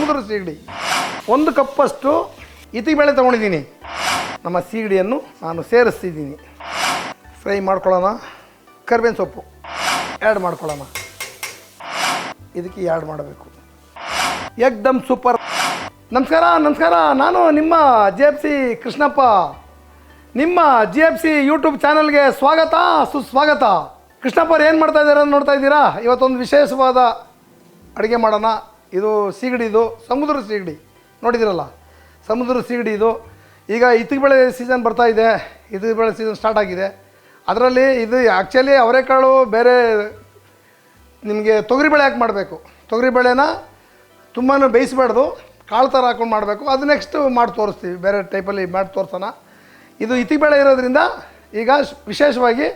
ಸಮುದ್ರ ಸೀಗಡಿ 1 ಕಪ್ಪಷ್ಟು ಇತಿಬೇಳೆ ತೊಗೊಂಡಿದ್ದೀನಿ. ನಮ್ಮ ಸೀಗಡಿಯನ್ನು ನಾನು ಸೇರಿಸ್ತಿದ್ದೀನಿ. ಫ್ರೈ ಮಾಡ್ಕೊಳ್ಳೋಣ. ಕರಿಬೇವಿನ ಸೊಪ್ಪು ಆ್ಯಡ್ ಮಾಡ್ಕೊಳ್ಳೋಣ. ಇದಕ್ಕೆ ಆ್ಯಡ್ ಮಾಡಬೇಕು. ಏಕ್ದಮ್ ಸೂಪರ್. ನಮಸ್ಕಾರ. ನಾನು ನಿಮ್ಮ JFC ಕೃಷ್ಣಪ್ಪ. ನಿಮ್ಮ JFC ಯೂಟ್ಯೂಬ್ ಚಾನಲ್ಗೆ ಸುಸ್ವಾಗತ. ಕೃಷ್ಣಪ್ಪ ಅವ್ರು ಏನು ಮಾಡ್ತಾ ಇದ್ದಾರೆ ಅಂತ ನೋಡ್ತಾ ಇದ್ದೀರಾ? ಇವತ್ತೊಂದು ವಿಶೇಷವಾದ ಅಡುಗೆ ಮಾಡೋಣ. ಇದು ಸೀಗಡಿದು, ಸಮುದ್ರ ಸೀಗಡಿ ನೋಡಿದಿರಲ್ಲ, ಸಮುದ್ರ ಸೀಗಡಿ ಇದು. ಈಗ ಇತ್ತಿಗೆಬೇಳೆ ಸೀಸನ್ ಬರ್ತಾ ಇದೆ, ಇತ್ತಿಗೆಬೇಳೆ ಸೀಸನ್ ಸ್ಟಾರ್ಟ್ ಆಗಿದೆ. ಅದರಲ್ಲಿ ಇದು ಆ್ಯಕ್ಚುಲಿ ಅವರೆಕಾಳು ಬೇರೆ, ನಿಮಗೆ ತೊಗರಿಬೇಳೆ ಹಾಕಿ ಮಾಡಬೇಕು. ತೊಗರಿಬೇಳೆನ ತುಂಬಾ ಬೇಯಿಸಬಾರ್ದು, ಕಾಳು ಥರ ಹಾಕೊಂಡು ಮಾಡಬೇಕು. ಅದು ನೆಕ್ಸ್ಟ್ ಮಾಡಿ ತೋರಿಸ್ತೀವಿ, ಬೇರೆ ಟೈಪಲ್ಲಿ ಮಾಡಿ ತೋರಿಸೋಣ. ಇದು ಇತ್ತಿಗೆಬೇಳೆ ಇರೋದ್ರಿಂದ ಈಗ ವಿಶೇಷವಾಗಿ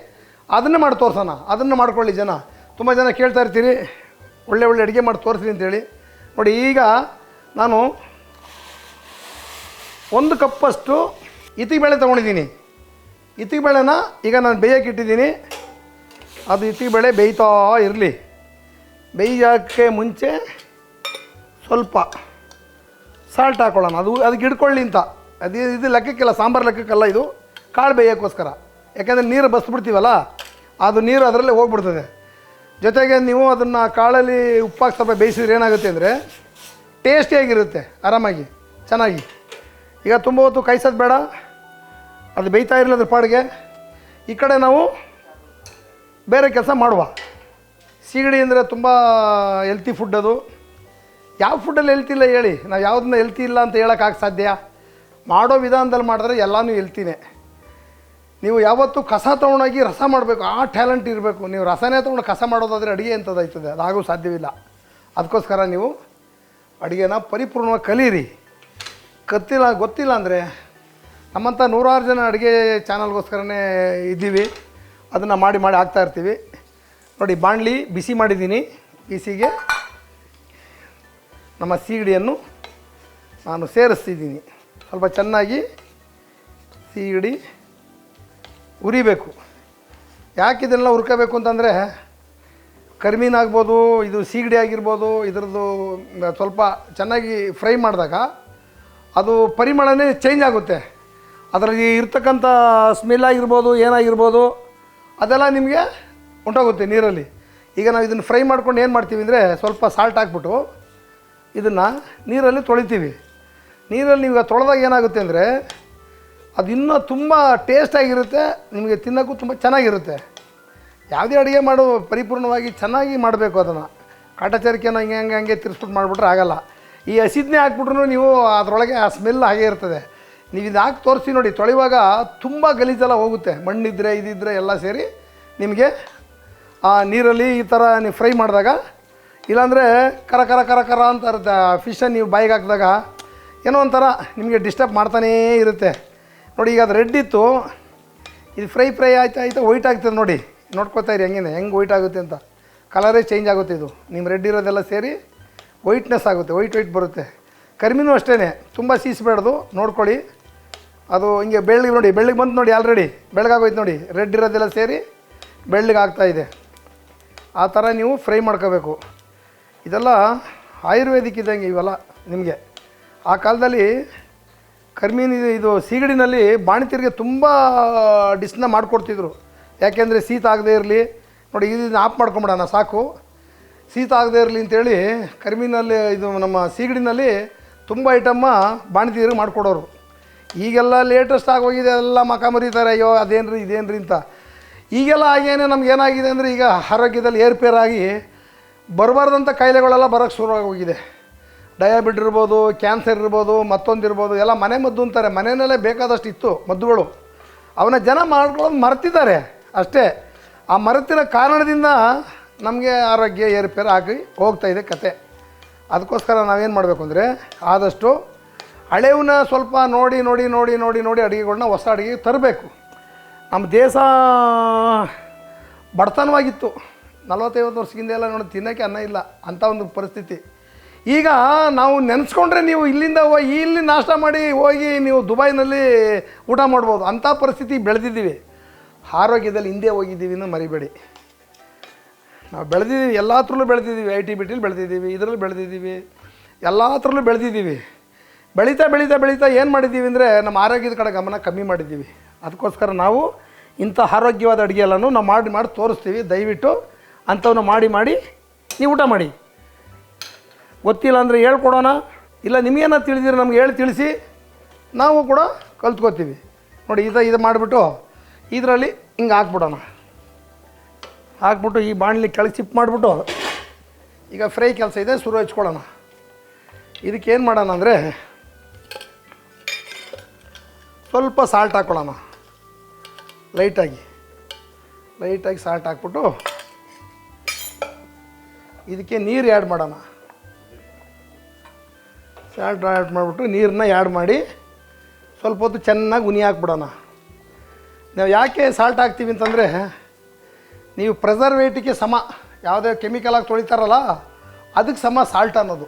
ಅದನ್ನೇ ಮಾಡಿ ತೋರಿಸೋಣ. ಅದನ್ನು ಮಾಡ್ಕೊಳ್ಳಿ ಜನ. ತುಂಬ ಜನ ಕೇಳ್ತಾ ಇರ್ತೀರಿ ಒಳ್ಳೆ ಅಡುಗೆ ಮಾಡಿ ತೋರಿಸ್ರಿ ಅಂತೇಳಿ. ನೋಡಿ, ಈಗ ನಾನು 1 ಕಪ್ಪಷ್ಟು ಇತ್ತಿಗೆಬೇಳೆ ತೊಗೊಂಡಿದ್ದೀನಿ. ಇತ್ತಿಗೆಬೇಳೆನ ಈಗ ನಾನು ಬೇಯಕ್ಕೆ ಇಟ್ಟಿದ್ದೀನಿ. ಅದು ಇತ್ತಿಗೆಬೇಳೆ ಬೇಯ್ತಾ ಇರಲಿ. ಬೇಯೋಕ್ಕೆ ಮುಂಚೆ ಸ್ವಲ್ಪ ಸಾಲ್ಟ್ ಹಾಕ್ಕೊಳ್ಳೋಣ. ಅದಕ್ಕೆ ಹಿಡ್ಕೊಳ್ಳಿ ಅಂತ. ಇದು ಲೆಕ್ಕಕ್ಕಿಲ್ಲ, ಸಾಂಬಾರು ಲೆಕ್ಕಕ್ಕಲ್ಲ, ಇದು ಕಾಳು ಬೇಯೋಕ್ಕೋಸ್ಕರ. ಯಾಕೆಂದರೆ ನೀರು ಬಸ್ಬಿಡ್ತೀವಲ್ಲ, ಅದು ನೀರು ಅದರಲ್ಲೇ ಹೋಗ್ಬಿಡ್ತದೆ. ಜೊತೆಗೆ ನೀವು ಅದನ್ನು ಕಾಳಲ್ಲಿ ಉಪ್ಪಾಕಿ ಸ್ವಲ್ಪ ಬೇಯಿಸಿದ್ರೆ ಏನಾಗುತ್ತೆ ಅಂದರೆ ಟೇಸ್ಟಿಯಾಗಿರುತ್ತೆ, ಆರಾಮಾಗಿ ಚೆನ್ನಾಗಿ. ಈಗ ತುಂಬ ಹೊತ್ತು ಕಾಯಿಸೋದು ಬೇಡ, ಅದು ಬೇಯ್ತಾ ಇರಲಿ ಅದ್ರ ಪಾಡಿಗೆ. ಈ ಕಡೆ ನಾವು ಬೇರೆ ಕೆಲಸ ಮಾಡುವ. ಸೀಗಡಿ ಅಂದರೆ ತುಂಬ ಹೆಲ್ತಿ ಫುಡ್. ಅದು ಯಾವ ಫುಡ್ಡಲ್ಲಿ ಹೆಲ್ತಿ ಇಲ್ಲ ಹೇಳಿ? ನಾವು ಯಾವುದನ್ನ ಹೆಲ್ತಿ ಇಲ್ಲ ಅಂತ ಹೇಳೋಕ್ಕಾಗ ಸಾಧ್ಯ? ಮಾಡೋ ವಿಧಾನದಲ್ಲಿ ಮಾಡಿದ್ರೆ ಎಲ್ಲನೂ ಹೆಲ್ತಿನೇ. ನೀವು ಯಾವತ್ತೂ ಕಸ ತೊಗೊಂಡೋಗಿ ರಸ ಮಾಡಬೇಕು, ಆ ಟ್ಯಾಲೆಂಟ್ ಇರಬೇಕು. ನೀವು ರಸನೇ ತೊಗೊಂಡು ಕಸ ಮಾಡೋದಾದರೆ ಅಡುಗೆ ಎಂಥದ್ದಾಯ್ತದೆ? ಅದಾಗೂ ಸಾಧ್ಯವಿಲ್ಲ. ಅದಕ್ಕೋಸ್ಕರ ನೀವು ಅಡುಗೆನ ಪರಿಪೂರ್ಣವಾಗಿ ಕಲೀರಿ. ಗೊತ್ತಿಲ್ಲ ಅಂದರೆ ನಮ್ಮಂಥ 100 ಜನ ಅಡುಗೆ ಚಾನಲ್ಗೋಸ್ಕರನೇ ಇದ್ದೀವಿ. ಅದನ್ನು ಮಾಡಿ ಹಾಕ್ತಾಯಿರ್ತೀವಿ. ನೋಡಿ, ಬಾಣಲಿ ಬಿಸಿ ಮಾಡಿದ್ದೀನಿ. ಬಿಸಿಗೆ ನಮ್ಮ ಸೀಗಡಿಯನ್ನು ನಾನು ಸೇರಿಸ್ತಿದ್ದೀನಿ. ಸ್ವಲ್ಪ ಚೆನ್ನಾಗಿ ಸೀಗಡಿ ಉರಿಬೇಕು. ಯಾಕೆ ಇದನ್ನೆಲ್ಲ ಹುರ್ಕೋಬೇಕು ಅಂತಂದರೆ, ಕರಿಮೀನಾಗ್ಬೋದು, ಇದು ಸೀಗಡಿ ಆಗಿರ್ಬೋದು, ಇದರದ್ದು ಸ್ವಲ್ಪ ಚೆನ್ನಾಗಿ ಫ್ರೈ ಮಾಡಿದಾಗ ಅದು ಪರಿಮಳನೇ ಚೇಂಜ್ ಆಗುತ್ತೆ. ಅದರಲ್ಲಿ ಇರ್ತಕ್ಕಂಥ ಸ್ಮೆಲ್ ಆಗಿರ್ಬೋದು, ಏನಾಗಿರ್ಬೋದು, ಅದೆಲ್ಲ ನಿಮಗೆ ಹೊಂಟೋಗುತ್ತೆ ನೀರಲ್ಲಿ. ಈಗ ನಾವು ಇದನ್ನು ಫ್ರೈ ಮಾಡ್ಕೊಂಡು ಏನು ಮಾಡ್ತೀವಿ ಅಂದರೆ, ಸ್ವಲ್ಪ ಸಾಲ್ಟ್ ಹಾಕ್ಬಿಟ್ಟು ಇದನ್ನು ನೀರಲ್ಲಿ ತೊಳಿತೀವಿ. ನೀರಲ್ಲಿ ನೀವು ತೊಳೆದಾಗ ಏನಾಗುತ್ತೆ ಅಂದರೆ ಅದು ಇನ್ನೂ ತುಂಬ ಟೇಸ್ಟಾಗಿರುತ್ತೆ, ನಿಮಗೆ ತಿನ್ನೋಕ್ಕೂ ತುಂಬ ಚೆನ್ನಾಗಿರುತ್ತೆ. ಯಾವುದೇ ಅಡುಗೆ ಮಾಡೋ ಪರಿಪೂರ್ಣವಾಗಿ ಚೆನ್ನಾಗಿ ಮಾಡಬೇಕು. ಅದನ್ನು ಕಾಟಾಚಾರಿಕೆನ ಹಂಗೆ ತಿರ್ಸ್ಬಿಟ್ಟು ಮಾಡಿಬಿಟ್ರೆ ಆಗೋಲ್ಲ. ಈ ಹಸಿದನ್ನೇ ಹಾಕ್ಬಿಟ್ರು ನೀವು ಅದರೊಳಗೆ ಆ ಸ್ಮೆಲ್ ಹಾಗೇ ಇರ್ತದೆ. ನೀವು ಇದು ಹಾಕಿ ತೋರಿಸಿ ನೋಡಿ, ತೊಳೆಯುವಾಗ ತುಂಬ ಗಲೀಜೆಲ್ಲ ಹೋಗುತ್ತೆ. ಮಣ್ಣಿದ್ರೆ ಇದಿದ್ದರೆ ಎಲ್ಲ ಸೇರಿ ನಿಮಗೆ ಆ ನೀರಲ್ಲಿ ಈ ಥರ ನೀವು ಫ್ರೈ ಮಾಡಿದಾಗ, ಇಲ್ಲಾಂದರೆ ಕರ ಕರ ಕರ ಕರ ಅಂತ ಇರುತ್ತೆ. ಆ ಫಿಶನ್ನು ನೀವು ಬಾಯಿಗೆ ಹಾಕಿದಾಗ ಏನೋ ಒಂಥರ ನಿಮಗೆ ಡಿಸ್ಟರ್ಬ್ ಮಾಡ್ತಾನೇ ಇರುತ್ತೆ. ನೋಡಿ, ಈಗ ಅದು ರೆಡ್ ಇತ್ತು, ಇದು ಫ್ರೈ ಆಯ್ತಾ ವೈಟ್ ಆಗ್ತದೆ. ನೋಡಿ, ನೋಡ್ಕೊತಾ ಇರಿ ಹೆಂಗೆ ವೈಟ್ ಆಗುತ್ತೆ ಅಂತ. ಕಲರೇ ಚೇಂಜ್ ಆಗುತ್ತೆ. ಇದು ನಿಮ್ಮ ರೆಡ್ ಇರೋದೆಲ್ಲ ಸೇರಿ ವೈಟ್ನೆಸ್ ಆಗುತ್ತೆ, ವೈಟ್ ಬರುತ್ತೆ. ಕರಿಮೀನು ಅಷ್ಟೇ, ತುಂಬ ಸೀಸಬೇಡ್ದು, ನೋಡ್ಕೊಳ್ಳಿ. ಅದು ಹಿಂಗೆ ಬೆಳ್ಳಗೆ ನೋಡಿ, ಬೆಳ್ಳಗೆ ಬಂತು ನೋಡಿ, ಆಲ್ರೆಡಿ ಬೆಳಗಾಗೋಯ್ತು ನೋಡಿ. ರೆಡ್ ಇರೋದೆಲ್ಲ ಸೇರಿ ಬೆಳ್ಳಗೆ ಆಗ್ತಾಯಿದೆ. ಆ ಥರ ನೀವು ಫ್ರೈ ಮಾಡ್ಕೋಬೇಕು. ಇದೆಲ್ಲ ಆಯುರ್ವೇದಿಕ್ ಇದ್ದಂಗೆ ಇವೆಲ್ಲ ನಿಮಗೆ. ಆ ಕಾಲದಲ್ಲಿ ಕರಿಮೀನು ಇದು ಸೀಗಡಿನಲ್ಲಿ ಬಾಣತಿಯರಿಗೆ ತುಂಬ ಡಿಶ್ನ ಮಾಡಿಕೊಡ್ತಿದ್ರು. ಯಾಕೆಂದರೆ ಶೀತ ಆಗದೇ ಇರಲಿ. ನೋಡಿ, ಇದನ್ನು ಆಫ್ ಮಾಡ್ಕೊಂಬಿಡೋಣ ಸಾಕು, ಶೀತ ಆಗದೇ ಇರಲಿ ಅಂತೇಳಿ ಕರಿಮೀನಲ್ಲಿ ಇದು ನಮ್ಮ ಸೀಗಡಿನಲ್ಲಿ ತುಂಬ ಐಟಮ್ಮ ಬಾಣತಿಯರಿಗೆ ಮಾಡಿಕೊಡೋರು. ಈಗೆಲ್ಲ ಲೇಟೆಸ್ಟ್ ಆಗೋಗಿದೆ, ಎಲ್ಲ ಮಕ ಮರೀತಾರೆ, ಅಯ್ಯೋ ಇದೇನ್ರಿ ಅಂತ. ಈಗೆಲ್ಲ ಆಗೇನೆ ನಮಗೇನಾಗಿದೆ ಅಂದರೆ, ಈಗ ಆರೋಗ್ಯದಲ್ಲಿ ಏರ್ಪೇರಾಗಿ ಬರಬಾರ್ದಂಥ ಕಾಯಿಲೆಗಳೆಲ್ಲ ಬರೋಕ್ಕೆ ಶುರುವಾಗೋಗಿದೆ. ಡಯಾಬಿಟ್ ಇರ್ಬೋದು, ಕ್ಯಾನ್ಸರ್ ಇರ್ಬೋದು, ಮತ್ತೊಂದಿರ್ಬೋದು, ಎಲ್ಲ ಮನೆ ಮದ್ದು ಅಂತಾರೆ. ಮನೆಯಲ್ಲೇ ಬೇಕಾದಷ್ಟು ಇತ್ತು ಮದ್ದುಗಳು, ಅವನ್ನ ಜನ ಮಾಡ್ಕೊಳ್ಳೋದು ಮರ್ತಿದ್ದಾರೆ ಅಷ್ಟೇ. ಆ ಮರೆತಿರೋ ಕಾರಣದಿಂದ ನಮಗೆ ಆರೋಗ್ಯ ಏರುಪೇರು ಆಗಿ ಹೋಗ್ತಾಯಿದೆ ಕತೆ. ಅದಕ್ಕೋಸ್ಕರ ನಾವೇನು ಮಾಡಬೇಕು ಅಂದರೆ, ಆದಷ್ಟು ಹಳೆಯವನ್ನ ಸ್ವಲ್ಪ ನೋಡಿ ಅಡುಗೆಗಳನ್ನ ಹೊಸ ಅಡುಗೆ ತರಬೇಕು. ನಮ್ಮ ದೇಶ ಬಡತನವಾಗಿತ್ತು 40-50 ವರ್ಷದಿಂದ. ಎಲ್ಲ ನೋಡಿ, ತಿನ್ನೋಕ್ಕೆ ಅನ್ನ ಇಲ್ಲ ಅಂಥ ಒಂದು ಪರಿಸ್ಥಿತಿ. ಈಗ ನಾವು ನೆನೆಸ್ಕೊಂಡ್ರೆ ನೀವು ಇಲ್ಲಿಂದ ಇಲ್ಲಿ ನಾಷ್ಟ ಮಾಡಿ ಹೋಗಿ ನೀವು ದುಬೈನಲ್ಲಿ ಊಟ ಮಾಡ್ಬೋದು, ಅಂಥ ಪರಿಸ್ಥಿತಿ ಬೆಳೆದಿದ್ದೀವಿ. ಆರೋಗ್ಯದಲ್ಲಿ ಹಿಂದೆ ಹೋಗಿದ್ದೀವಿ ಅನ್ನೋ ಮರಿಬೇಡಿ. ನಾವು ಬೆಳೆದಿದ್ದೀವಿ, ಎಲ್ಲ ಥರಲ್ಲೂ ಬೆಳೆದಿದ್ದೀವಿ. IT BTಲಿ ಬೆಳೆದಿದ್ದೀವಿ, ಇದರಲ್ಲಿ ಬೆಳೆದಿದ್ದೀವಿ, ಎಲ್ಲ ಥರಲ್ಲೂ ಬೆಳೆದಿದ್ದೀವಿ. ಬೆಳೀತಾ ಬೆಳೀತಾ ಬೆಳೀತಾ ಏನು ಮಾಡಿದ್ದೀವಿ ಅಂದರೆ ನಮ್ಮ ಆರೋಗ್ಯದ ಕಡೆ ಗಮನ ಕಮ್ಮಿ ಮಾಡಿದ್ದೀವಿ. ಅದಕ್ಕೋಸ್ಕರ ನಾವು ಇಂಥ ಆರೋಗ್ಯವಾದ ಅಡುಗೆ ಎಲ್ಲನೂ ನಾವು ಮಾಡಿ ತೋರಿಸ್ತೀವಿ. ದಯವಿಟ್ಟು ಅಂಥವನ್ನ ಮಾಡಿ ನೀವು ಊಟ ಮಾಡಿ. ಗೊತ್ತಿಲ್ಲ ಅಂದರೆ ಹೇಳ್ಕೊಡೋಣ, ಇಲ್ಲ ನಿಮಗೇನ ತಿಳಿದಿರೋ ನಮ್ಗೆ ತಿಳಿಸಿ ನಾವು ಕೂಡ ಕಲ್ತ್ಕೋತೀವಿ. ನೋಡಿ ಇದು ಮಾಡಿಬಿಟ್ಟು ಇದರಲ್ಲಿ ಹಿಂಗೆ ಹಾಕ್ಬಿಡೋಣ. ಹಾಕ್ಬಿಟ್ಟು ಈ ಬಾಣಲಿ ಕೆಳಗೆ ಚಿಪ್ ಮಾಡಿಬಿಟ್ಟು ಈಗ ಫ್ರೈ ಕೆಲಸ ಇದೆ, ಶುರು ಹಚ್ಕೊಳ್ಳೋಣ. ಇದಕ್ಕೇನು ಮಾಡೋಣ ಅಂದರೆ ಸ್ವಲ್ಪ ಸಾಲ್ಟ್ ಹಾಕ್ಕೊಳ್ಳೋಣ. ಲೈಟಾಗಿ ಸಾಲ್ಟ್ ಹಾಕ್ಬಿಟ್ಟು ಇದಕ್ಕೆ ನೀರು ಆ್ಯಡ್ ಮಾಡೋಣ. ಸಾಲ್ಟ್ ಆ್ಯಡ್ ಮಾಡಿಬಿಟ್ಟು ನೀರನ್ನ ಆ್ಯಡ್ ಮಾಡಿ ಸ್ವಲ್ಪ ಹೊತ್ತು ಚೆನ್ನಾಗಿ ಉನಿ ಹಾಕ್ಬಿಡೋಣ. ನಾವು ಯಾಕೆ ಸಾಲ್ಟ್ ಹಾಕ್ತೀವಿ ಅಂತಂದರೆ, ನೀವು ಪ್ರಿಸರ್ವೇಟಿವ್ಗೆ ಸಮ ಯಾವುದೇ ಕೆಮಿಕಲಾಗಿ ತೊಳಿತಾರಲ್ಲ ಅದಕ್ಕೆ ಸಮ ಸಾಲ್ಟ್ ಅನ್ನೋದು.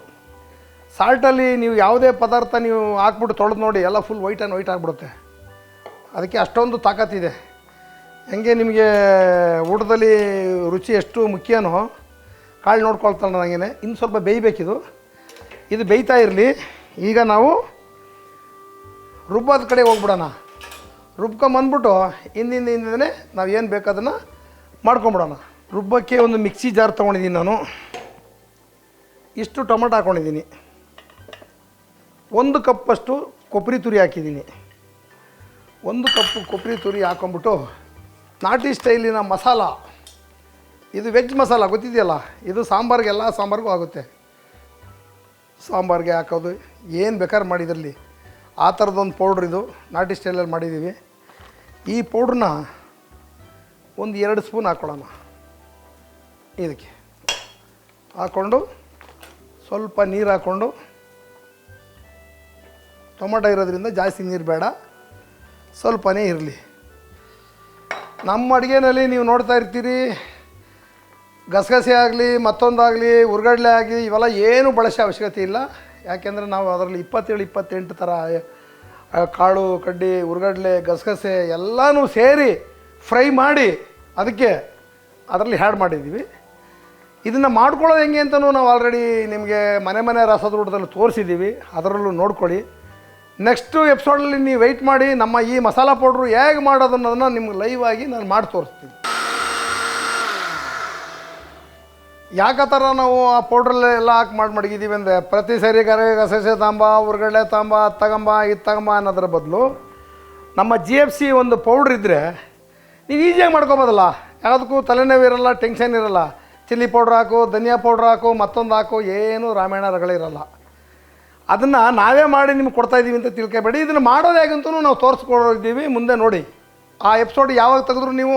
ಸಾಲ್ಟಲ್ಲಿ ನೀವು ಯಾವುದೇ ಪದಾರ್ಥ ನೀವು ಹಾಕ್ಬಿಟ್ಟು ತೊಳೆದು ನೋಡಿ ಎಲ್ಲ ಫುಲ್ ವೈಟ್ ಆಗಿಬಿಡುತ್ತೆ. ಅದಕ್ಕೆ ಅಷ್ಟೊಂದು ತಾಕತ್ತಿದೆ. ಹೆಂಗೆ ನಿಮಗೆ ಊಟದಲ್ಲಿ ರುಚಿ ಎಷ್ಟು ಮುಖ್ಯನೋ ಕಾಳು ನೋಡ್ಕೊಳ್ತಾನೆ ನನಗೇನೆ. ಇನ್ನು ಸ್ವಲ್ಪ ಬೇಯಬೇಕಿದು. ಇದು ಬೇಯ್ತಾ ಇರಲಿ. ಈಗ ನಾವು ರುಬ್ಬೋದ ಕಡೆ ಹೋಗ್ಬಿಡೋಣ. ರುಬ್ಕೊಂಬಂದ್ಬಿಟ್ಟು ಹಿಂದಿಂದನೇ ನಾವು ಏನು ಬೇಕು ಅದನ್ನು ಮಾಡ್ಕೊಂಬಿಡೋಣ. ರುಬ್ಬಕ್ಕೆ ಒಂದು ಮಿಕ್ಸಿ ಜಾರ್ ತೊಗೊಂಡಿದ್ದೀನಿ ನಾನು. ಇಷ್ಟು ಟೊಮೆಟೊ ಹಾಕ್ಕೊಂಡಿದ್ದೀನಿ. 1 ಕಪ್ಪಷ್ಟು ಕೊಬ್ಬರಿ ತುರಿ ಹಾಕಿದ್ದೀನಿ. 1 ಕಪ್ಪು ಕೊಬ್ಬರಿ ತುರಿ ಹಾಕ್ಕೊಂಬಿಟ್ಟು ನಾಟಿ ಸ್ಟೈಲಿನ ಮಸಾಲ, ಇದು ವೆಜ್ ಮಸಾಲ ಗೊತ್ತಿದೆಯಲ್ಲ, ಇದು ಸಾಂಬಾರಿಗೆ ಎಲ್ಲ ಸಾಂಬಾರಿಗೂ ಆಗುತ್ತೆ. ಸಾಂಬಾರಿಗೆ ಹಾಕೋದು ಏನು ಬೇಕಾದ್ರೆ ಮಾಡಿದ್ರಲ್ಲಿ ಆ ಥರದೊಂದು ಪೌಡ್ರ್ ಇದು ನಾಟಿ ಸ್ಟೈಲಲ್ಲಿ ಮಾಡಿದ್ದೀವಿ. ಈ ಪೌಡ್ರನ್ನ ಒಂದು 2 ಸ್ಪೂನ್ ಹಾಕ್ಕೊಳ್ಳೋಣ. ಇದಕ್ಕೆ ಹಾಕ್ಕೊಂಡು ಸ್ವಲ್ಪ ನೀರು ಹಾಕ್ಕೊಂಡು, ಟೊಮೆಟೊ ಇರೋದ್ರಿಂದ ಜಾಸ್ತಿ ನೀರು ಬೇಡ, ಸ್ವಲ್ಪನೇ ಇರಲಿ. ನಮ್ಮ ಅಡುಗೆನಲ್ಲಿ ನೀವು ನೋಡ್ತಾ ಇರ್ತೀರಿ, ಗಸಗಸೆ ಆಗಲಿ ಮತ್ತೊಂದಾಗಲಿ ಹುರ್ಗಡ್ಲೆ ಆಗಲಿ ಇವೆಲ್ಲ ಏನೂ ಬಳಸೋ ಅವಶ್ಯಕತೆ ಇಲ್ಲ. ಯಾಕೆಂದರೆ ನಾವು ಅದರಲ್ಲಿ 27-28 ಥರ ಕಾಳು ಕಡ್ಡಿ ಹುರ್ಗಡ್ಲೆ ಗಸಗಸೆ ಎಲ್ಲನೂ ಸೇರಿ ಫ್ರೈ ಮಾಡಿ ಅದಕ್ಕೆ ಅದರಲ್ಲಿ ಆ್ಯಡ್ ಮಾಡಿದ್ದೀವಿ. ಇದನ್ನು ಮಾಡ್ಕೊಳ್ಳೋದು ಹೆಂಗೆ ಅಂತಲೂ ನಾವು ಆಲ್ರೆಡಿ ನಿಮಗೆ ಮನೆ ರಸದ ಊಟದಲ್ಲಿ ತೋರಿಸಿದ್ದೀವಿ, ಅದರಲ್ಲೂ ನೋಡ್ಕೊಳ್ಳಿ. ನೆಕ್ಸ್ಟು ಎಪಿಸೋಡಲ್ಲಿ ನೀವು ವೆಯ್ಟ್ ಮಾಡಿ, ನಮ್ಮ ಈ ಮಸಾಲ ಪೌಡ್ರು ಹೇಗೆ ಮಾಡೋದು ಅನ್ನೋದನ್ನು ನಿಮ್ಗೆ ಲೈವ್ ಆಗಿ ನಾನು ಮಾಡಿ ತೋರಿಸ್ತೀನಿ. ಯಾಕೆ ಥರ ನಾವು ಆ ಪೌಡ್ರಲ್ಲೆಲ್ಲ ಹಾಕಿ ಮಡಗಿದ್ದೀವಿ ಅಂದರೆ, ಪ್ರತಿ ಸರಿ ಗಸಗಸೆ ತಾಂಬ ಹುರ್ಗಡ್ಲೆ ತಾಂಬ ಅದು ತಗೊಂಬ ಇದು ತಗೊಂಬ ಅನ್ನೋದ್ರ ಬದಲು ನಮ್ಮ GFC ಒಂದು ಪೌಡ್ರ್ ಇದ್ದರೆ ನೀವು ಈಸಿಯಾಗಿ ಮಾಡ್ಕೊಬೋದಲ್ಲ. ಯಾವುದಕ್ಕೂ ತಲೆನೋವು ಇರೋಲ್ಲ, ಟೆನ್ಷನ್ ಇರೋಲ್ಲ. ಚಿಲ್ಲಿ ಪೌಡ್ರ್ ಹಾಕು, ಧನಿಯಾ ಪೌಡ್ರ್ ಹಾಕು, ಮತ್ತೊಂದು ಹಾಕು, ಏನು ರಾಮಾಯಣ ರಗಳಿರಲ್ಲ. ಅದನ್ನು ನಾವೇ ಮಾಡಿ ನಿಮ್ಗೆ ಕೊಡ್ತಾಯಿದ್ದೀವಿ ಅಂತ ತಿಳ್ಕೊಬೇಡಿ. ಇದನ್ನು ಮಾಡೋದು ಹೇಗಂತೂ ನಾವು ತೋರಿಸ್ಕೊಡಿದ್ದೀವಿ, ಮುಂದೆ ನೋಡಿ. ಆ ಎಪಿಸೋಡ್ ಯಾವಾಗ ತೆಗೆದ್ರು ನೀವು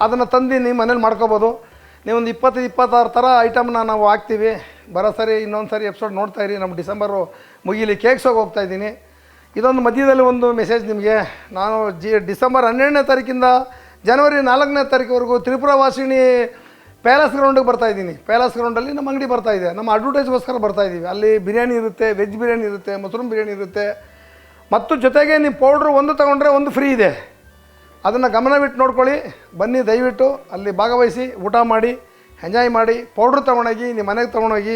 ಅದನ್ನು ತಂದು ನಿಮ್ಮ ಮನೇಲಿ ಮಾಡ್ಕೋಬೋದು. ನೀವೊಂದು 25-26 ಥರ ಐಟಮ್ನ ನಾವು ಹಾಕ್ತೀವಿ. ಬರೋ ಸರಿ ಇನ್ನೊಂದು ಸರಿ ಎಪಿಸೋಡ್ ನೋಡ್ತಾಯಿರಿ. ನಮ್ಮ ಡಿಸೆಂಬರು ಮುಗಿಲಿ, ಕೇಕ್ಸೋಗಿ ಹೋಗ್ತಾಯಿದ್ದೀನಿ. ಇದೊಂದು ಮಧ್ಯದಲ್ಲಿ ಒಂದು ಮೆಸೇಜ್ ನಿಮಗೆ. ನಾನು ಡಿಸೆಂಬರ್ 12ನೇ ತಾರೀಕಿಂದ ಜನವರಿ 4ನೇ ತಾರೀಕುವರೆಗೂ ತ್ರಿಪುರ ವಾಸಿನಿ ಪ್ಯಾಲೇಸ್ ಗ್ರೌಂಡಿಗೆ ಬರ್ತಾಯಿದ್ದೀನಿ. ಪ್ಯಾಲೇಸ್ ಗ್ರೌಂಡಲ್ಲಿ ನಮ್ಮ ಅಂಗಡಿ ಬರ್ತಾಯಿದೆ. ನಮ್ಮ ಅಡ್ವರ್ಟೈಸ್ಗೋಸ್ಕರ ಬರ್ತಾಯಿದ್ದೀವಿ. ಅಲ್ಲಿ ಬಿರಿಯಾನಿ ಇರುತ್ತೆ, ವೆಜ್ ಬಿರಿಯಾನಿ ಇರುತ್ತೆ, ಮಶ್ರೂಮ್ ಬಿರಿಯಾನಿ ಇರುತ್ತೆ. ಮತ್ತು ಜೊತೆಗೆ ನೀವು ಪೌಡ್ರು ಒಂದು ತೊಗೊಂಡ್ರೆ ಒಂದು ಫ್ರೀ ಇದೆ. ಅದನ್ನು ಗಮನವಿಟ್ಟು ನೋಡ್ಕೊಳ್ಳಿ. ಬನ್ನಿ, ದಯವಿಟ್ಟು ಅಲ್ಲಿ ಭಾಗವಹಿಸಿ, ಊಟ ಮಾಡಿ, ಎಂಜಾಯ್ ಮಾಡಿ. ಪೌಡ್ರ್ ತೊಗೊಂಡೋಗಿ ನಿಮ್ಮ ಮನೆಗೆ ತೊಗೊಂಡೋಗಿ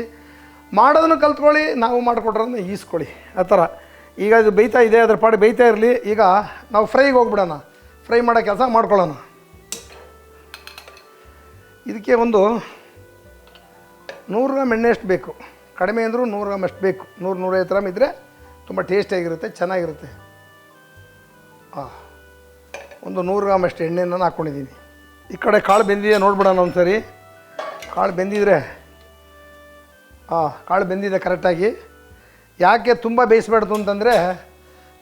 ಮಾಡೋದನ್ನು ಕಲ್ತ್ಕೊಳ್ಳಿ. ನಾವು ಮಾಡಿಕೊಟ್ರನ್ನ ಈಸ್ಕೊಳ್ಳಿ. ಆ ಥರ ಈಗ ಇದು ಬೇಯ್ತಾ ಇದೆ, ಅದ್ರ ಪಾಡಿ ಬೇಯ್ತಾ ಇರಲಿ. ಈಗ ನಾವು ಫ್ರೈಗೆ ಹೋಗ್ಬಿಡೋಣ. ಫ್ರೈ ಮಾಡೋ ಕೆಲಸ ಮಾಡ್ಕೊಳ್ಳೋಣ. ಇದಕ್ಕೆ ಒಂದು 100 ಗ್ರಾಮ್ ಎಣ್ಣೆ ಅಷ್ಟು ಬೇಕು. ಕಡಿಮೆ ಅಂದರೂ 100 ಗ್ರಾಮ್ ಅಷ್ಟು ಬೇಕು. 100-150 ಗ್ರಾಮ್ ಇದ್ದರೆ ತುಂಬ ಟೇಸ್ಟಿಯಾಗಿರುತ್ತೆ, ಚೆನ್ನಾಗಿರುತ್ತೆ. ಒಂದು 100 ಗ್ರಾಮ್ ಅಷ್ಟು ಎಣ್ಣೆನ ಹಾಕ್ಕೊಂಡಿದ್ದೀನಿ. ಈ ಕಡೆ ಕಾಳು ಬೆಂದಿದೆ ನೋಡ್ಬಿಡೋಣ ಒಂದು ಸರಿ. ಕಾಳು ಬೆಂದಿದ್ರೆ ಕಾಳು ಬೆಂದಿದೆ ಕರೆಕ್ಟಾಗಿ. ಯಾಕೆ ತುಂಬ ಬೇಯಿಸ್ಬಾರ್ದು ಅಂತಂದರೆ,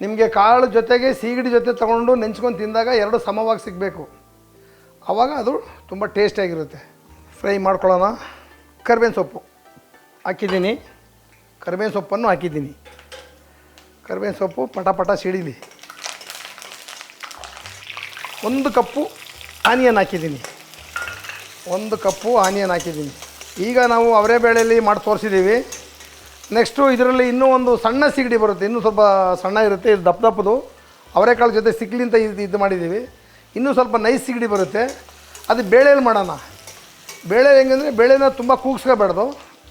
ನಿಮಗೆ ಕಾಳು ಜೊತೆಗೆ ಸೀಗಡಿ ಜೊತೆ ತೊಗೊಂಡು ನೆಂಚ್ಕೊಂಡು ತಿಂದಾಗ 2 ಸಮವಾಗಿ ಸಿಗಬೇಕು. ಆವಾಗ ಅದು ತುಂಬ ಟೇಸ್ಟಿಯಾಗಿರುತ್ತೆ. ಫ್ರೈ ಮಾಡ್ಕೊಳ್ಳೋಣ. ಕರಿಬೇವಿನ ಸೊಪ್ಪು ಹಾಕಿದ್ದೀನಿ, ಕರಿಬೇವಿನ ಸೊಪ್ಪನ್ನು ಹಾಕಿದ್ದೀನಿ. ಕರಿಬೇವಿನ ಸೊಪ್ಪು ಪಟ ಸಿಡಿಲಿ. 1 ಕಪ್ಪು ಆನಿಯನ್ ಹಾಕಿದ್ದೀನಿ. 1 ಕಪ್ಪು ಆನಿಯನ್ ಹಾಕಿದ್ದೀನಿ. ಈಗ ನಾವು ಅವರೇ ಬೇಳೆಯಲ್ಲಿ ಮಾಡಿ ತೋರಿಸಿದ್ದೀವಿ. ನೆಕ್ಸ್ಟು ಇದರಲ್ಲಿ ಇನ್ನೂ ಒಂದು ಸಣ್ಣ ಸಿಗಡಿ ಬರುತ್ತೆ, ಇನ್ನೂ ಸ್ವಲ್ಪ ಸಣ್ಣ ಇರುತ್ತೆ. ಇದು ದಪ್ಪದು ಅವರೆಕಾಳು ಜೊತೆ ಸಿಗ್ಲಿಂತ ಇದು ಮಾಡಿದ್ದೀವಿ. ಇನ್ನೂ ಸ್ವಲ್ಪ ನೈಸ್ ಸಿಗಡಿ ಬರುತ್ತೆ, ಅದು ಬೇಳೆಯಲ್ಲಿ ಮಾಡೋಣ. ಬೇಳೆ ಹೆಂಗಂದರೆ ಬೇಳೆನ ತುಂಬ ಕೂಗಿಸ್ಕೋಬೇಡ್ದು,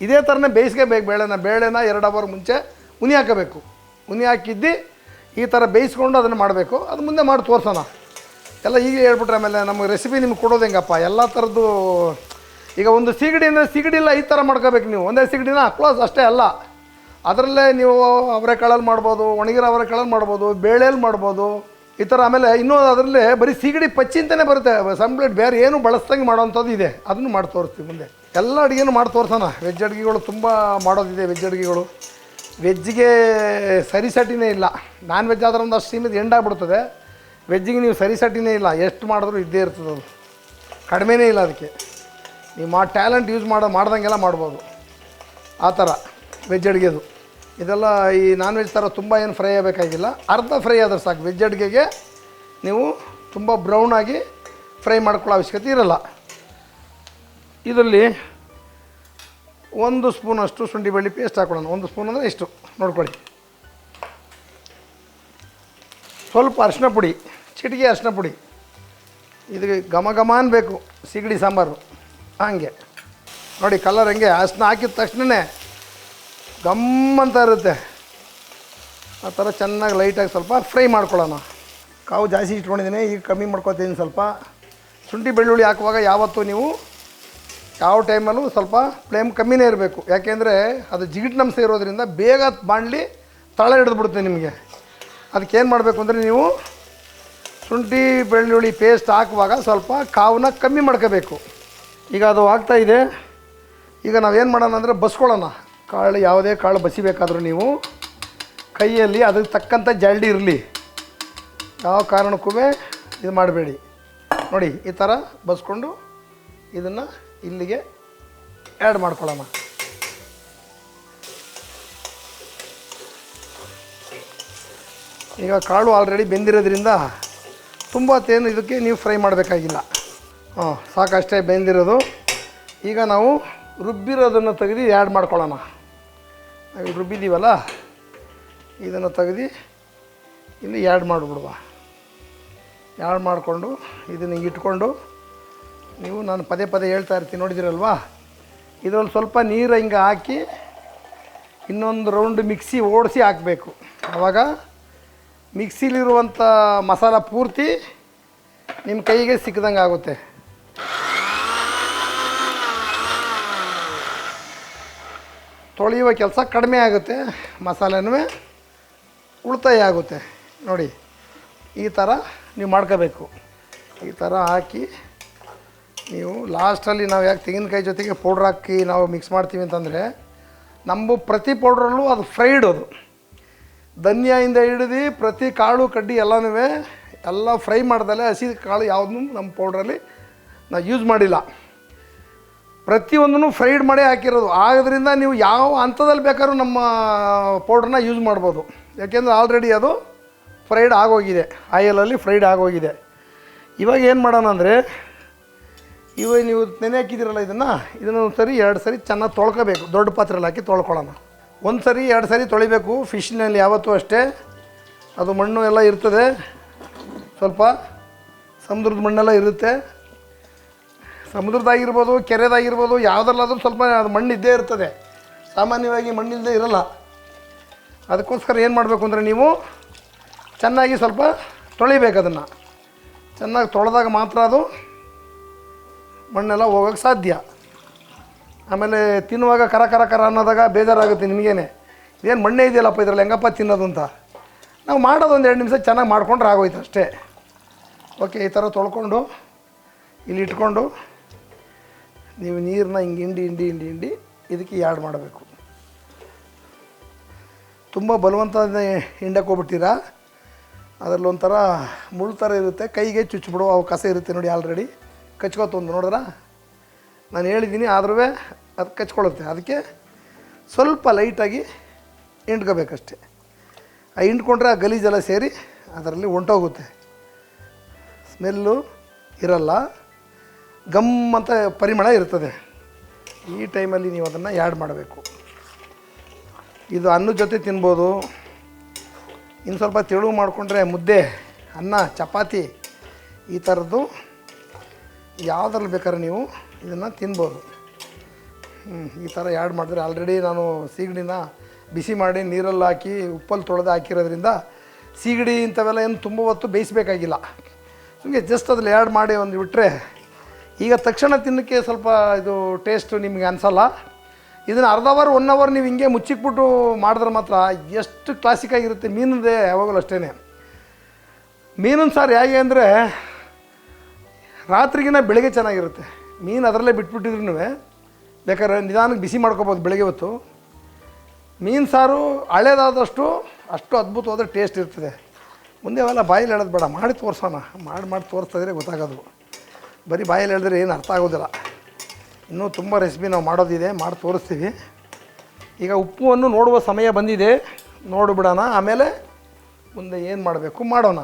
ಇದೇ ಥರನೇ ಬೇಯಿಸ್ಕೋಬೇಕು ಬೇಳೆನ 2 ಅವರ್ ಮುಂಚೆ ಉನಿ ಹಾಕಬೇಕು. ಉನಿ ಹಾಕಿದ್ದು ಈ ಥರ ಬೇಯಿಸ್ಕೊಂಡು ಅದನ್ನು ಮಾಡಬೇಕು. ಅದು ಮುಂದೆ ಮಾಡಿ ತೋರಿಸೋಣ. ಎಲ್ಲ ಈಗ ಹೇಳ್ಬಿಟ್ರೆ ಆಮೇಲೆ ನಮಗೆ ರೆಸಿಪಿ ನಿಮ್ಗೆ ಕೊಡೋದು ಹೆಂಗಪ್ಪ, ಎಲ್ಲ ಥರದ್ದು. ಈಗ ಒಂದು ಸೀಗಡಿ ಅಂದರೆ ಸೀಗಡಿ ಇಲ್ಲ, ಈ ಥರ ಮಾಡ್ಕೋಬೇಕು ನೀವು. ಒಂದೇ ಸೀಗಡಿನ ಕ್ಲೋಸ್ ಅಷ್ಟೇ ಅಲ್ಲ, ಅದರಲ್ಲೇ ನೀವು ಅವರೆಕಾಳಲ್ಲಿ ಮಾಡ್ಬೋದು, ಒಣಗಿರೋ ಅವರೆಕಾಳಲ್ಲಿ ಮಾಡ್ಬೋದು, ಬೇಳೆಯಲ್ಲಿ ಮಾಡ್ಬೋದು ಈ ಥರ. ಆಮೇಲೆ ಇನ್ನೂ ಅದರಲ್ಲೇ ಬರೀ ಸೀಗಡಿ ಪಚ್ಚಿ ಅಂತಲೇ ಬರುತ್ತೆ, ಸಂಪ್ಲೇಟ್ ಬೇರೆ ಏನು ಬಳಸ್ದಂಗೆ ಮಾಡೋವಂಥದ್ದು ಇದೆ. ಅದನ್ನು ಮಾಡಿ ತೋರಿಸ್ತೀವಿ ಮುಂದೆ. ಎಲ್ಲ ಅಡುಗೆನೂ ಮಾಡಿ ತೋರಿಸೋಣ. ವೆಜ್ ಅಡುಗೆಗಳು ತುಂಬ ಮಾಡೋದಿದೆ. ವೆಜ್ ಅಡುಗೆಗಳು ವೆಜ್ಜಿಗೆ ಸರಿಸಟಿನೇ ಇಲ್ಲ. ನಾನ್ ವೆಜ್ ಆದ್ರೆ ಒಂದು ಅಷ್ಟು ಸೀಮಿತ ಎಂಡಾಗ್ಬಿಡ್ತದೆ. ವೆಜ್ಜಿಗೆ ನೀವು ಸರಿಸಟಿನೇ ಇಲ್ಲ, ಎಷ್ಟು ಮಾಡಿದ್ರೂ ಇದ್ದೇ ಇರ್ತದೆ. ಅದು ಕಡಿಮೆನೇ ಇಲ್ಲ. ಅದಕ್ಕೆ ನೀವು ಟ್ಯಾಲೆಂಟ್ ಯೂಸ್ ಮಾಡ್ದಂಗೆಲ್ಲ ಮಾಡ್ಬೋದು. ಆ ಥರ ವೆಜ್ ಅಡುಗೆದು. ಇದೆಲ್ಲ ಈ ನಾನ್ ವೆಜ್ ಥರ ತುಂಬ ಏನು ಫ್ರೈ ಆಗಬೇಕಾಗಿಲ್ಲ, ಅರ್ಧ ಫ್ರೈ ಆದ್ರೆ ಸಾಕು. ವೆಜ್ ಅಡುಗೆಗೆ ನೀವು ತುಂಬ ಬ್ರೌನಾಗಿ ಫ್ರೈ ಮಾಡ್ಕೊಳ್ಳೋ ಅವಶ್ಯಕತೆ ಇರಲ್ಲ. ಇದರಲ್ಲಿ 1 ಸ್ಪೂನಷ್ಟು ಶುಂಠಿ ಬೆಳ್ಳುಳ್ಳಿ ಪೇಸ್ಟ್ ಹಾಕೊಳ್ಳೋಣ. 1 ಸ್ಪೂನ್ ಅಂದರೆ ಇಷ್ಟು ನೋಡ್ಕೊಳ್ಳಿ. ಸ್ವಲ್ಪ ಅರಿಶಿನ ಪುಡಿ, ಚಿಟಿಕೆ ಅರಿಶಿನ ಪುಡಿ. ಇದು ಘಮ ಅನ್ಬೇಕು ಸಿಗಡಿ ಸಾಂಬಾರು. ಹಾಗೆ ನೋಡಿ ಕಲರ್ ಹೆಂಗೆ, ಅರಿಶಿನ ಹಾಕಿದ ತಕ್ಷಣವೇ ಗಮ್ಮಂತ ಇರುತ್ತೆ. ಆ ಥರ ಚೆನ್ನಾಗಿ ಲೈಟಾಗಿ ಸ್ವಲ್ಪ ಫ್ರೈ ಮಾಡ್ಕೊಳ್ಳೋಣ. ಕಾವು ಜಾಸ್ತಿ ಇಟ್ಕೊಂಡಿದ್ದೀನಿ, ಈಗ ಕಮ್ಮಿ ಮಾಡ್ಕೊತೀನಿ ಸ್ವಲ್ಪ. ಶುಂಠಿ ಬೆಳ್ಳುಳ್ಳಿ ಹಾಕುವಾಗ ಯಾವತ್ತೂ ನೀವು ಯಾವ ಟೈಮಲ್ಲೂ ಸ್ವಲ್ಪ ಫ್ಲೇಮ್ ಕಮ್ಮಿನೇ ಇರಬೇಕು. ಯಾಕೆಂದರೆ ಅದು ಜಿಗಿಟ್ನಂಶ ಇರೋದ್ರಿಂದ ಬೇಗ ಬಾಣಲಿ ತಳ ಹಿಡಿದ್ಬಿಡುತ್ತೆ ನಿಮಗೆ. ಅದಕ್ಕೇನು ಮಾಡಬೇಕು ಅಂದರೆ ನೀವು ಶುಂಠಿ ಬೆಳ್ಳುಳ್ಳಿ ಪೇಸ್ಟ್ ಹಾಕುವಾಗ ಸ್ವಲ್ಪ ಕಾವನ್ನ ಕಮ್ಮಿ ಮಾಡ್ಕೋಬೇಕು. ಈಗ ಅದು ಆಗ್ತಾಯಿದೆ. ಈಗ ನಾವೇನು ಮಾಡೋಣ ಅಂದರೆ ಬಸ್ಕೊಳ್ಳೋಣ. ಕಾಳು ಯಾವುದೇ ಕಾಳು ಬಸಿಬೇಕಾದ್ರೂ ನೀವು ಕೈಯಲ್ಲಿ ಅದಕ್ಕೆ ತಕ್ಕಂಥ ಜಲ್ಡಿ ಇರಲಿ, ಯಾವ ಕಾರಣಕ್ಕೂ ಇದು ಮಾಡಬೇಡಿ. ನೋಡಿ ಈ ಥರ ಬಸ್ಕೊಂಡು ಇದನ್ನು ಇಲ್ಲಿಗೆ ಆ್ಯಡ್ ಮಾಡ್ಕೊಳ್ಳೋಣ. ಈಗ ಕಾಳು ಆಲ್ರೆಡಿ ಬೆಂದಿರೋದ್ರಿಂದ ತುಂಬ ತೇನು ಇದಕ್ಕೆ ನೀವು ಫ್ರೈ ಮಾಡಬೇಕಾಗಿಲ್ಲ. ಸಾಕಷ್ಟೇ ಬೆಂದಿರೋದು. ಈಗ ನಾವು ರುಬ್ಬಿರೋದನ್ನು ತೆಗೆದು ಆ್ಯಡ್ ಮಾಡ್ಕೊಳ್ಳೋಣ. ನಾವು ರುಬ್ಬಿದ್ದೀವಲ್ಲ, ಇದನ್ನು ತೆಗೆದು ಇಲ್ಲಿ ಆ್ಯಡ್ ಮಾಡಿಬಿಡುವ. ಆ್ಯಡ್ ಮಾಡಿಕೊಂಡು ಇದನ್ನು ಇಟ್ಕೊಂಡು ನೀವು ನಾನು ಪದೇ ಹೇಳ್ತಾ ಇರ್ತೀನಿ ನೋಡಿದಿರಲ್ವಾ, ಇದರಲ್ಲಿ ಸ್ವಲ್ಪ ನೀರು ಹಿಂಗೆ ಹಾಕಿ ಇನ್ನೊಂದು ರೌಂಡ್ ಮಿಕ್ಸಿ ಓಡಿಸಿ ಹಾಕಬೇಕು. ಆವಾಗ ಮಿಕ್ಸಿಲಿರುವಂಥ ಮಸಾಲ ಪೂರ್ತಿ ನಿಮ್ಮ ಕೈಗೆ ಸಿಕ್ಕದಂಗೆ ಆಗುತ್ತೆ. ತೊಳೆಯುವ ಕೆಲಸ ಕಡಿಮೆ ಆಗುತ್ತೆ, ಮಸಾಲೆನೂ ಉಳಿತಾಯ ಆಗುತ್ತೆ. ನೋಡಿ ಈ ಥರ ನೀವು ಮಾಡ್ಕೋಬೇಕು. ಈ ಥರ ಹಾಕಿ ನೀವು ಲಾಸ್ಟಲ್ಲಿ ನಾವು ಯಾಕೆ ತೆಂಗಿನಕಾಯಿ ಜೊತೆಗೆ ಪೌಡ್ರ್ ಹಾಕಿ ನಾವು ಮಿಕ್ಸ್ ಮಾಡ್ತೀವಿ ಅಂತಂದರೆ, ನಮ್ಮ ಪ್ರತಿ ಪೌಡ್ರಲ್ಲೂ ಅದು ಫ್ರೈಡ್. ಅದು ಧನಿಯಾಯಿಂದ ಹಿಡಿದು ಪ್ರತಿ ಕಾಳು ಕಡ್ಡಿ ಎಲ್ಲನೂ ಎಲ್ಲ ಫ್ರೈ ಮಾಡ್ದಲ್ಲೇ ಹಸಿ ಕಾಳು ಯಾವುದೂ ನಮ್ಮ ಪೌಡ್ರಲ್ಲಿ ನಾವು ಯೂಸ್ ಮಾಡಿಲ್ಲ. ಪ್ರತಿಯೊಂದನ್ನು ಫ್ರೈಡ್ ಮಾಡೇ ಹಾಕಿರೋದು. ಆಗೋದ್ರಿಂದ ನೀವು ಯಾವ ಹಂತದಲ್ಲಿ ಬೇಕಾದ್ರೂ ನಮ್ಮ ಪೌಡ್ರನ್ನ ಯೂಸ್ ಮಾಡ್ಬೋದು. ಯಾಕೆಂದರೆ ಆಲ್ರೆಡಿ ಅದು ಫ್ರೈಡ್ ಆಗೋಗಿದೆ, ಆಯಿಲಲ್ಲಿ ಫ್ರೈಡ್ ಆಗೋಗಿದೆ. ಇವಾಗ ಏನು ಮಾಡೋಣ ಅಂದರೆ, ಇವಾಗ ನೀವು ನೆನೆ ಹಾಕಿದ್ದೀರಲ್ಲ ಇದನ್ನು ಒಂದು ಸರಿ 2 ಸರಿ ಚೆನ್ನಾಗಿ ತೊಳ್ಕೋಬೇಕು. ದೊಡ್ಡ ಪಾತ್ರೆಯಲ್ಲಿ ಹಾಕಿ ತೊಳ್ಕೊಳ್ಳೋಣ. 1 ಸರಿ 2 ಸರಿ ತೊಳಿಬೇಕು. ಫಿಶ್ನಲ್ಲಿ ಯಾವತ್ತೂ ಅಷ್ಟೇ ಅದು ಮಣ್ಣು ಎಲ್ಲ ಇರ್ತದೆ, ಸ್ವಲ್ಪ ಸಮುದ್ರದ ಮಣ್ಣೆಲ್ಲ ಇರುತ್ತೆ. ಸಮುದ್ರದಾಗಿರ್ಬೋದು, ಕೆರೆದಾಗಿರ್ಬೋದು, ಯಾವುದರಲ್ಲಾದ್ರೂ ಸ್ವಲ್ಪ ಅದು ಮಣ್ಣು ಇದ್ದೇ ಇರ್ತದೆ. ಸಾಮಾನ್ಯವಾಗಿ ಮಣ್ಣಿಲ್ಲದೆ ಇರಲ್ಲ. ಅದಕ್ಕೋಸ್ಕರ ಏನು ಮಾಡಬೇಕು ಅಂದರೆ, ನೀವು ಚೆನ್ನಾಗಿ ಸ್ವಲ್ಪ ತೊಳಿಬೇಕು. ಅದನ್ನು ಚೆನ್ನಾಗಿ ತೊಳೆದಾಗ ಮಾತ್ರ ಅದು ಮಣ್ಣೆಲ್ಲ ಹೋಗೋಕ್ಕೆ ಸಾಧ್ಯ. ಆಮೇಲೆ ತಿನ್ನುವಾಗ ಕರ ಅನ್ನೋದಾಗ ಬೇಜಾರಾಗುತ್ತೆ ನಿಮಗೇನೆ, ಇದೇನು ಮಣ್ಣೇ ಇದೆಯಲ್ಲಪ್ಪ ಇದರಲ್ಲಿ ಹೆಂಗಪ್ಪ ತಿನ್ನೋದು ಅಂತ. ನಾವು ಮಾಡೋದು ಒಂದು 2 ನಿಮಿಷ ಚೆನ್ನಾಗಿ ಮಾಡ್ಕೊಂಡ್ರೆ ಆಗೋಯ್ತು ಅಷ್ಟೇ. ಓಕೆ, ಈ ಥರ ತೊಳ್ಕೊಂಡು ಇಲ್ಲಿ ಇಟ್ಕೊಂಡು ನೀವು ನೀರನ್ನ ಹಿಂಗೆ ಹಿಂಡಿ ಇದಕ್ಕೆ ಆ್ಯಡ್ ಮಾಡಬೇಕು. ತುಂಬ ಬಲವಂತದಿಂದ ಹಿಂಡಕ್ಕೆ ಹೋಗ್ಬಿಡ್ತೀರಾ, ಅದರಲ್ಲಿ ಒಂಥರ ಮುಳ್ಳು ಥರ ಇರುತ್ತೆ, ಕೈಗೆ ಚುಚ್ಚಿಬಿಡುವ ಅವಕಾಶ ಇರುತ್ತೆ. ನೋಡಿ ಆಲ್ರೆಡಿ ಕಚ್ಕೋತೊಂದು ನೋಡಿದ್ರ, ನಾನು ಹೇಳಿದ್ದೀನಿ, ಆದ್ರೂ ಅದು ಕಚ್ಕೊಳ್ಳುತ್ತೆ. ಅದಕ್ಕೆ ಸ್ವಲ್ಪ ಲೈಟಾಗಿ ಹಿಂಡ್ಕೋಬೇಕಷ್ಟೆ. ಆ ಹಿಂಡ್ಕೊಂಡ್ರೆ ಆ ಗಲೀಜೆಲ್ಲ ಸೇರಿ ಅದರಲ್ಲಿ ಹೊಂಟೋಗುತ್ತೆ, ಸ್ಮೆಲ್ಲು ಇರಲ್ಲ, ಗಮ್ ಅಂತ ಪರಿಮಳ ಇರ್ತದೆ. ಈ ಟೈಮಲ್ಲಿ ನೀವು ಅದನ್ನು ಆ್ಯಡ್ ಮಾಡಬೇಕು. ಇದು ಅನ್ನದ ಜೊತೆ ತಿನ್ಬೋದು. ಇನ್ನು ಸ್ವಲ್ಪ ತೆಳು ಮಾಡಿಕೊಂಡ್ರೆ ಮುದ್ದೆ, ಅನ್ನ, ಚಪಾತಿ ಈ ಥರದ್ದು ಯಾವುದ್ರಲ್ಲಿ ಬೇಕಾದ್ರೆ ನೀವು ಇದನ್ನು ತಿನ್ಬೋದು. ಈ ಥರ ಆ್ಯಡ್ ಮಾಡಿದ್ರೆ ಆಲ್ರೆಡಿ ನಾನು ಸೀಗಡಿನ ಬಿಸಿ ಮಾಡಿ ನೀರಲ್ಲಿ ಹಾಕಿ ಉಪ್ಪಲ್ಲಿ ತೊಳೆದು ಹಾಕಿರೋದ್ರಿಂದ ಸೀಗಡಿ ಇಂಥವೆಲ್ಲ ಏನು ತುಂಬ ಹೊತ್ತು ಬೇಯಿಸಬೇಕಾಗಿಲ್ಲ. ಸುಮ್ಮನೆ ಜಸ್ಟ್ ಅದ್ರಲ್ಲಿ ಆ್ಯಡ್ ಮಾಡಿ ಒಂದು ಬಿಟ್ಟರೆ ಈಗ ತಕ್ಷಣ ತಿನ್ನೋಕ್ಕೆ ಸ್ವಲ್ಪ ಇದು ಟೇಸ್ಟು ನಿಮಗೆ ಅನಿಸಲ್ಲ. ಇದನ್ನು ಅರ್ಧ ಅವರ್ 1 ಅವರ್ ನೀವು ಹಿಂಗೆ ಮುಚ್ಚಿಕ್ಬಿಟ್ಟು ಮಾಡಿದ್ರೆ ಮಾತ್ರ ಎಷ್ಟು ಕ್ಲಾಸಿಕಾಗಿರುತ್ತೆ. ಮೀನಿದೆ ಯಾವಾಗಲೂ ಅಷ್ಟೇ. ಮೀನಿನ ಸಾರು ಹೇಗೆ ಅಂದರೆ ರಾತ್ರಿಗಿನ ಬೆಳಗ್ಗೆ ಚೆನ್ನಾಗಿರುತ್ತೆ. ಮೀನು ಅದರಲ್ಲೇ ಬಿಟ್ಬಿಟ್ಟಿದ್ರು ಬೇಕಾದ್ರೆ ನಿಧಾನಕ್ಕೆ ಬಿಸಿ ಮಾಡ್ಕೊಬೋದು ಬೆಳಗ್ಗೆ ಹೊತ್ತು. ಮೀನು ಸಾರು ಹಳೇದಾದಷ್ಟು ಅಷ್ಟು ಅದ್ಭುತವಾದ ಟೇಸ್ಟ್ ಇರ್ತದೆ. ಮುಂದೆ ಅವೆಲ್ಲ ಬಾಯಲ್ಲಿ ಹೇಳೋದು ಬೇಡ, ಮಾಡಿ ತೋರಿಸೋಣ. ಮಾಡಿ ತೋರಿಸ್ತಾಯಿದ್ರೆ ಗೊತ್ತಾಗೋದು. ಬರೀ ಬಾಯಲ್ಲಿ ಹೇಳಿದ್ರೆ ಏನು ಅರ್ಥ ಆಗೋದಿಲ್ಲ. ಇನ್ನೂ ತುಂಬ ರೆಸಿಪಿ ನಾವು ಮಾಡೋದಿದೆ, ಮಾಡಿ ತೋರಿಸ್ತೀವಿ. ಈಗ ಉಪ್ಪನ್ನು ನೋಡುವ ಸಮಯ ಬಂದಿದೆ, ನೋಡಿಬಿಡೋಣ. ಆಮೇಲೆ ಮುಂದೆ ಏನು ಮಾಡಬೇಕು ಮಾಡೋಣ.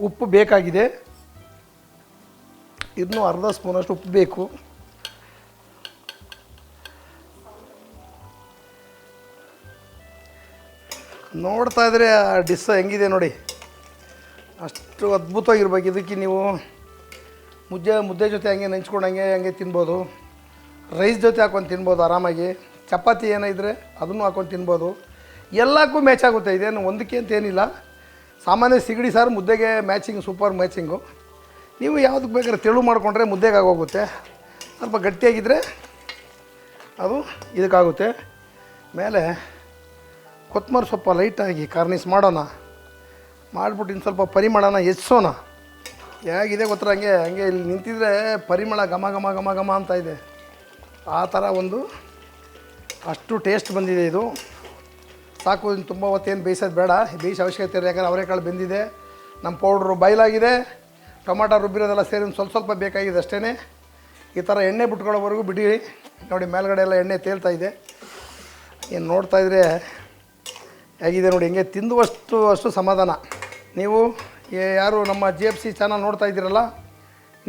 ಉಪ್ಪು ಬೇಕಾಗಿದೆ, ಇನ್ನೂ ಅರ್ಧ ಸ್ಪೂನಷ್ಟು ಉಪ್ಪು ಬೇಕು. ನೋಡ್ತಾ ಇದ್ರೆ ಆ ಡಿಸ್ ಹೆಂಗಿದೆ ನೋಡಿ, ಅಷ್ಟು ಅದ್ಭುತವಾಗಿರ್ಬೇಕು. ಇದಕ್ಕೆ ನೀವು ಮುದ್ದೆ ಜೊತೆ ಹಂಗೆ ನೆಂಚ್ಕೊಂಡು ಹಂಗೆ ತಿನ್ಬೋದು. ರೈಸ್ ಜೊತೆ ಹಾಕೊಂಡು ತಿನ್ಬೋದು ಆರಾಮಾಗಿ. ಚಪಾತಿ ಏನಿದ್ರೆ ಅದನ್ನು ಹಾಕೊಂಡು ತಿನ್ಬೋದು. ಎಲ್ಲಕ್ಕೂ ಮ್ಯಾಚ್ ಆಗುತ್ತೆ. ಇದೇನು ಒಂದಕ್ಕೆ ಅಂತ ಏನಿಲ್ಲ. ಸಾಮಾನ್ಯ ಸಿಗಡಿ ಸಾರು ಮುದ್ದೆಗೆ ಮ್ಯಾಚಿಂಗ್, ಸೂಪರ್ ಮ್ಯಾಚಿಂಗು. ನೀವು ಯಾವುದಕ್ಕೆ ಬೇಕಾದ್ರೆ ತೆಳು ಮಾಡಿಕೊಂಡ್ರೆ ಮುದ್ದೆಗೆ ಆಗೋಗುತ್ತೆ. ಸ್ವಲ್ಪ ಗಟ್ಟಿಯಾಗಿದ್ದರೆ ಅದು ಇದಕ್ಕಾಗುತ್ತೆ. ಮೇಲೆ ಕೊತ್ತಂಬರಿ ಸೊಪ್ಪ ಲೈಟಾಗಿ ಕಾರ್ನಿಸ್ ಮಾಡೋಣ. ಮಾಡಿಬಿಟ್ಟು ಇನ್ನು ಸ್ವಲ್ಪ ಪರಿಮಳನ ಹೆಚ್ಚಿಸೋಣ. ಹೇಗಿದೆ ಗೊತ್ತರ, ಹಂಗೆ ಇಲ್ಲಿ ನಿಂತಿದ್ರೆ ಪರಿಮಳ ಘಮ ಘಮ ಘಮ ಘಮ ಅಂತ ಇದೆ. ಆ ಥರ ಒಂದು ಅಷ್ಟು ಟೇಸ್ಟ್ ಬಂದಿದೆ ಇದು. ಸಾಕು, ಇನ್ನು ತುಂಬ ಹೊತ್ತೇನು ಬೇಯಿಸೋದು ಬೇಡ, ಬೇಯಿಸೋ ಅವಶ್ಯಕತೆ ಇಲ್ಲ. ಯಾಕಂದರೆ ಅವರೆಕಾಳು ಬೆಂದಿದೆ, ನಮ್ಮ ಪೌಡ್ರು ಬಾಯ್ಲಾಗಿದೆ, ಟೊಮಾಟೊ ರುಬ್ಬಿರೋದೆಲ್ಲ ಸೇರಿ ಸ್ವಲ್ಪ ಬೇಕಾಗಿದೆ ಅಷ್ಟೇ. ಈ ಥರ ಎಣ್ಣೆ ಬಿಟ್ಕೊಳ್ಳೋವರೆಗೂ ಬಿಡಿ. ನೋಡಿ ಮೇಲ್ಗಡೆ ಎಲ್ಲ ಎಣ್ಣೆ ತೇಲ್ತಾ ಇದೆ. ಏನು ನೋಡ್ತಾಯಿದ್ರೆ ಹೇಗಿದೆ ನೋಡಿ, ಹಿಂಗೆ ತಿಂದುವಷ್ಟು ಸಮಾಧಾನ. ನೀವು ಯಾರು ನಮ್ಮ GFC ಚಾನಲ್ ನೋಡ್ತಾ ಇದ್ದೀರಲ್ಲ,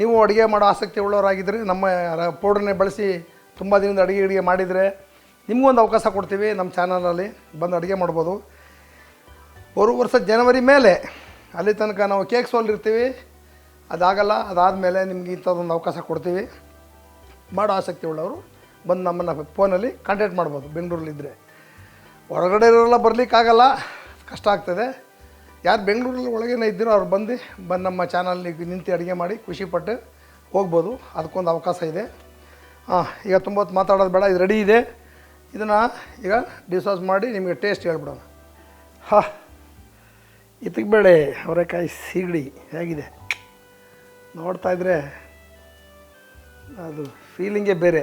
ನೀವು ಅಡುಗೆ ಮಾಡೋ ಆಸಕ್ತಿ ಉಳ್ಳವರಾಗಿದ್ದರೆ ನಮ್ಮ ಪೌಡ್ರನ್ನೇ ಬಳಸಿ ತುಂಬ ದಿನದ ಅಡುಗೆ ಮಾಡಿದರೆ ನಿಮಗೊಂದು ಅವಕಾಶ ಕೊಡ್ತೀವಿ. ನಮ್ಮ ಚಾನಲಲ್ಲಿ ಬಂದು ಅಡುಗೆ ಮಾಡ್ಬೋದು. 1 ವರ್ಷ ಜನವರಿ ಮೇಲೆ ಅಲ್ಲಿ ತನಕ ನಾವು ಕೇಕ್ ಸೋಲಿರ್ತೀವಿ. ಅದಾಗಲ್ಲ, ಅದಾದಮೇಲೆ ನಿಮ್ಗೆ ಇಂಥದ್ದೊಂದು ಅವಕಾಶ ಕೊಡ್ತೀವಿ. ಮಾಡೋ ಆಸಕ್ತಿ ಉಳ್ಳವರು ಬಂದು ನಮ್ಮನ್ನು ಫೋನಲ್ಲಿ ಕಾಂಟ್ಯಾಕ್ಟ್ ಮಾಡ್ಬೋದು. ಬೆಂಗಳೂರಲ್ಲಿದ್ದರೆ ಹೊರಗಡೆ ಇರೋಲ್ಲ, ಬರಲಿಕ್ಕಾಗಲ್ಲ, ಕಷ್ಟ ಆಗ್ತದೆ. ಯಾರು ಬೆಂಗಳೂರಲ್ಲಿ ಒಳಗೇನೆ ಇದ್ದೀರೋ ಅವ್ರು ಬಂದು ನಮ್ಮ ಚಾನಲ್ಗೆ ನಿಂತು ಅಡುಗೆ ಮಾಡಿ ಖುಷಿಪಟ್ಟು ಹೋಗ್ಬೋದು. ಅದಕ್ಕೊಂದು ಅವಕಾಶ ಇದೆ. ಈಗ ತುಂಬ ಹೊತ್ತು ಮಾತಾಡೋದು ಬೇಡ, ಇದು ರೆಡಿ ಇದೆ. ಇದನ್ನು ಈಗ ಡಿಸಾಸ್ ಮಾಡಿ ನಿಮಗೆ ಟೇಸ್ಟ್ ಹೇಳ್ಬಿಡೋಣ. ಇದಕ್ಕೆ ಬೇಳೆ ಅವರೆಕಾಯಿ ಸೀಗಡಿ ಹೇಗಿದೆ ನೋಡ್ತಾಯಿದ್ರೆ ಅದು ಫೀಲಿಂಗೇ ಬೇರೆ.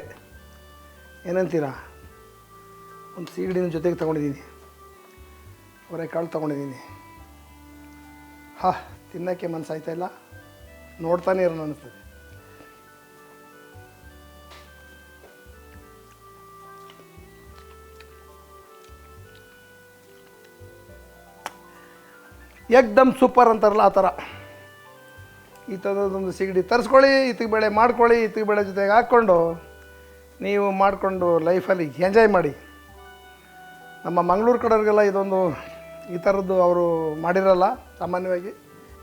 ಏನಂತೀರಾ? ಒಂದು ಸೀಗಡಿನ ಜೊತೆಗೆ ತೊಗೊಂಡಿದ್ದೀನಿ, ಅವರೆಕಾಳು ತೊಗೊಂಡಿದ್ದೀನಿ. ತಿನ್ನೋಕ್ಕೆ ಮನಸ್ಸಾಯ್ತಾ ಇಲ್ಲ, ನೋಡ್ತಾನೆ ಇರೋಣ ಅನ್ನಿಸ್ತದೆ. ಏಕ್ದಮ್ ಸೂಪರ್ ಅಂತಾರಲ್ಲ ಆ ಥರ. ಈ ಥರದೊಂದು ಸಿಗಡಿ ತರಿಸ್ಕೊಳ್ಳಿ, ಇತ್ತಿಗೆ ಬೇಳೆ ಮಾಡ್ಕೊಳ್ಳಿ, ಇತ್ತಿಗೆ ಬೇಳೆ ಜೊತೆಗೆ ಹಾಕ್ಕೊಂಡು ನೀವು ಮಾಡಿಕೊಂಡು ಲೈಫಲ್ಲಿ ಎಂಜಾಯ್ ಮಾಡಿ. ನಮ್ಮ ಮಂಗಳೂರು ಕಡೆಯವರಿಗೆಲ್ಲ ಇದೊಂದು ಈ ಥರದ್ದು ಅವರು ಮಾಡಿರಲ್ಲ. ಸಾಮಾನ್ಯವಾಗಿ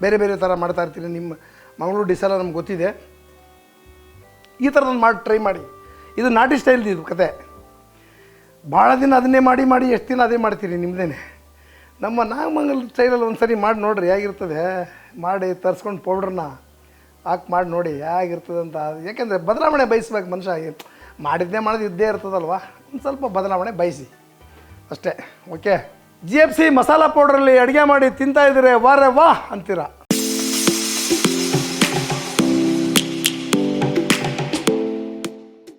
ಬೇರೆ ಬೇರೆ ಥರ ಮಾಡ್ತಾಯಿರ್ತೀನಿ. ನಿಮ್ಮ ಮಂಗಳೂರು ಡಿಸ್ಸೆಲ್ಲ ನಮ್ಗೆ ಗೊತ್ತಿದೆ. ಈ ಥರದೊಂದು ಮಾಡಿ ಟ್ರೈ ಮಾಡಿ. ಇದು ನಾಟಿ ಸ್ಟೈಲ್ದು ಇದು ಕತೆ. ಭಾಳ ದಿನ ಅದನ್ನೇ ಮಾಡಿ ಎಷ್ಟು ದಿನ ಅದೇ ಮಾಡ್ತೀರಿ ನಿಮ್ಮದೇನೆ. ನಮ್ಮ ನಾಗಮಂಗಲ ಸ್ಟೈಲಲ್ಲಿ ಒಂದು ಸರಿ ಮಾಡಿ ನೋಡಿರಿ ಹೇಗಿರ್ತದೆ. ಮಾಡಿ ತರಿಸ್ಕೊಂಡು ಪೌಡ್ರನ್ನ ಹಾಕಿ ಮಾಡಿ ನೋಡಿ ಹೇಗಿರ್ತದೆ ಅಂತ. ಯಾಕೆಂದರೆ ಬದಲಾವಣೆ ಬಯಸ್ಬೇಕು ಮನುಷ್ಯ. ಮಾಡಿದ್ದೇ ಮಾಡೋದು ಇದ್ದೇ ಇರ್ತದಲ್ವ, ಒಂದು ಸ್ವಲ್ಪ ಬದಲಾವಣೆ ಬಯಸಿ ಅಷ್ಟೇ. ಓಕೆ, GFC ಮಸಾಲ ಪೌಡ್ರಲ್ಲಿ ಅಡುಗೆ ಮಾಡಿ ತಿಂತಾಯಿದ್ರೆ ವಾರೆ ವಾಹ್ ಅಂತೀರ.